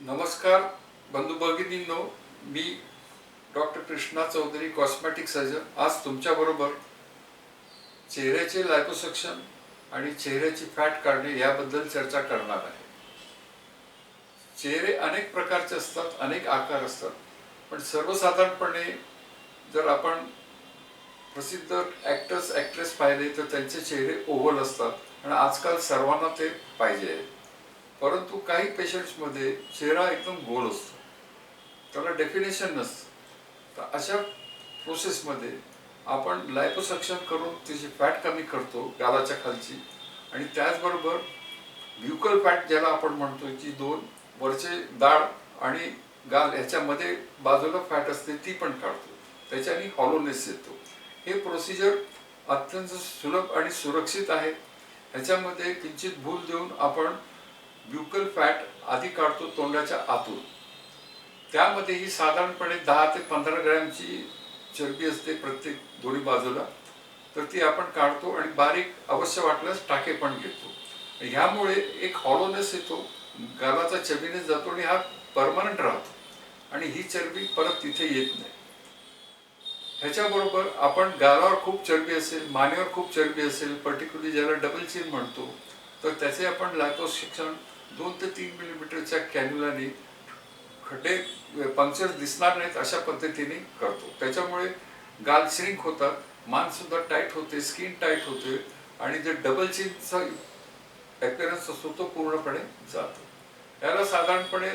नमस्कार बंधू भगिनींनो, मी doctor Krishna Chaudhari, cosmetic surgeon, आज तुमच्याबरोबर चेहऱ्याचे लायपोसक्शन आणि चेहऱ्याची फॅट काढणे याबद्दल चर्चा करणार आहे. चेहरे अनेक प्रकारचे असतात, अनेक आकार असतात, पण सर्वसाधारणपणे जर आपण प्रसिद्ध ॲक्टर्स ॲक्ट्रेस पाहिले तर त्यांचे चेहरे ओव्हल असतात आणि आजकाल सर्वांना ते पाहिजे. परंतु काही पेशंट्समध्ये चेहरा एकदम गोल असतो, त्याला डेफिनेशन नसतं. तर अशा प्रोसेसमध्ये आपण लायपोसक्शन करून तिची फॅट कमी करतो गालाच्या खालची, आणि त्याचबरोबर ब्युकल फॅट ज्याला आपण म्हणतो, जी दोन वरचे दाढ आणि गाल ह्याच्यामध्ये बाजूला फॅट असते ती पण काढतो, त्याच्याने हॉलोनेस येतो. हे प्रोसिजर अत्यंत सुलभ आणि सुरक्षित आहे. ह्याच्यामध्ये किंचित भूल देऊन आपण ब्युकल फॅट आधी काढतो तोंडाच्या आतून. त्यामध्येही साधारणपणे 10 ते 15 ग्रॅमची चरबी असते प्रत्येक दोन्ही बाजूला, तर ती आपण काढतो आणि बारीक अवश्य वाटल्यास टाके पण घेतो. ह्यामुळे एक हॉलोनेस येतो, गालाचा चबीनेस जातो आणि हा परमनंट राहतो आणि ही चरबी परत तिथे येत नाही. ह्याच्याबरोबर आपण गालावर खूप चरबी असेल, मानेवर खूप चरबी असेल, पर्टिक्युलरली ज्याला डबल चिन म्हणतो, तर त्याचे आपण लायपोसक्शन 2 ते 3 मिलीमीटरच्या कॅन्युलाने खड्डे पंक्चर दिसणार नाहीत अशा पद्धतीने करतो. त्याच्यामुळे गाल श्रिंक होतात, मान सुद्धा टाईट होते, स्किन टाईट होते आणि जे डबल चिनचा ॲपिअरन्स असतो तो पूर्णपणे जातो. याला साधारणपणे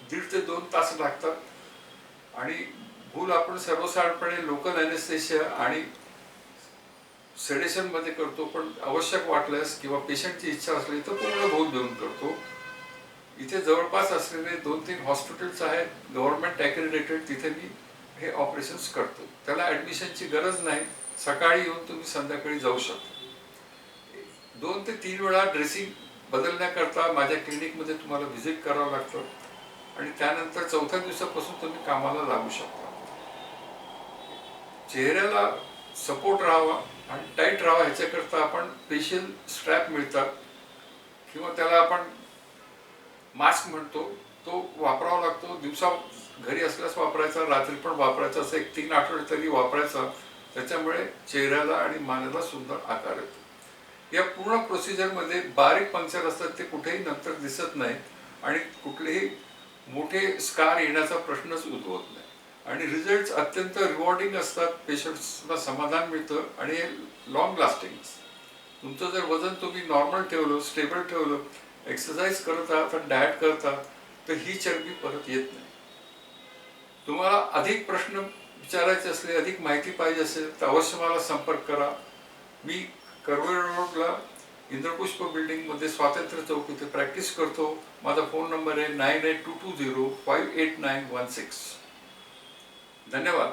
1.5 ते 2 तास लागतात आणि भूल आपण सर्वसाधारणपणे लोकल ॲनेस्थेशिया आणि सेडेशनमध्ये करतो, पण आवश्यक वाटल्यास किंवा पेशंटची इच्छा असली तर पूर्ण भूल देऊन करतो. इथे जवळपास असलेले 2-3 हॉस्पिटल्स आहेत गव्हर्नमेंट ॲक्रेडिटेड, तिथे मी हे ऑपरेशन्स करतो. त्याला ॲडमिशनची गरज नाही, सकाळी येऊन तुम्ही संध्याकाळी जाऊ शकता. 2 ते 3 वेळा ड्रेसिंग बदलण्याकरता माझ्या क्लिनिकमध्ये तुम्हाला व्हिजिट करावं लागतं आणि त्यानंतर 4थ्या दिवसापासून तुम्ही कामाला लागू शकता. चेहऱ्याला सपोर्ट राहावा आणि टाईट राहावा ह्याच्याकरता आपण फेशियल स्ट्रॅप मिळतात किंवा त्याला आपण मास्क म्हणतो, तो वापरावा लागतो. दिवसा घरी असल्यास वापरायचा, रात्री पण वापरायचा, असं एक 3 आठवडे तरी वापरायचा. त्याच्यामुळे चेहऱ्याला आणि मानेला सुंदर आकार येतो. या पूर्ण प्रोसिजरमध्ये बारीक पंक्चर असतात, ते कुठेही नंतर दिसत नाही आणि कुठलेही मोठे स्कार येण्याचा प्रश्नच उद्भवत नाही आणि रिझल्ट अत्यंत रिवॉर्डिंग असतात. पेशंट्सला समाधान मिळतं आणि हे लॉंग लास्टिंग. तुमचं जर वजन तुम्ही नॉर्मल ठेवलं, स्टेबल ठेवलं, एक्सरसाइज करत आहात आणि डाएट करता, तर ही चरबी परत येत नाही. तुम्हाला अधिक प्रश्न विचारायचे असले, अधिक माहिती पाहिजे असेल तर अवश्य मला संपर्क करा. मी करवेळ रोडला इंद्रपुष्प बिल्डिंगमध्ये स्वातंत्र्य चौक इथे प्रॅक्टिस करतो. माझा फोन नंबर आहे 9822058916. धन्यवाद.